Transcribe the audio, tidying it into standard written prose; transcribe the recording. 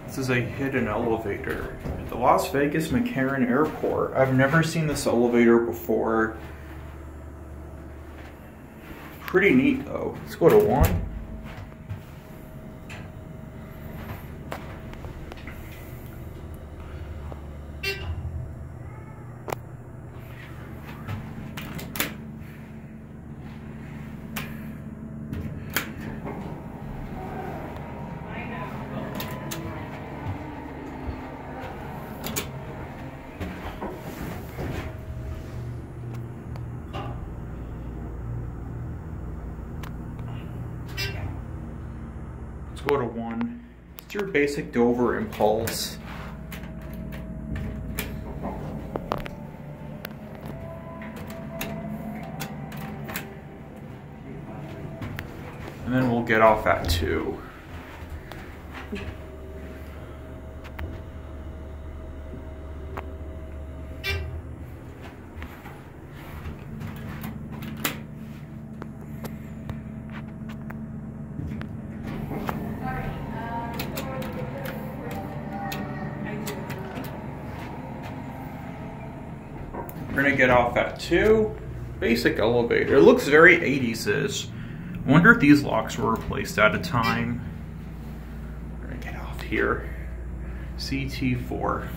This is a hidden elevator at the Las Vegas McCarran Airport. I've never seen this elevator before. Pretty neat though. Let's go to 1. Let's go to 1. It's your basic Dover impulse. And then we'll get off at 2. We're gonna get off at 2. Basic elevator. It looks very 80s-ish. I wonder if these locks were replaced at a time. We're gonna get off here. CT4.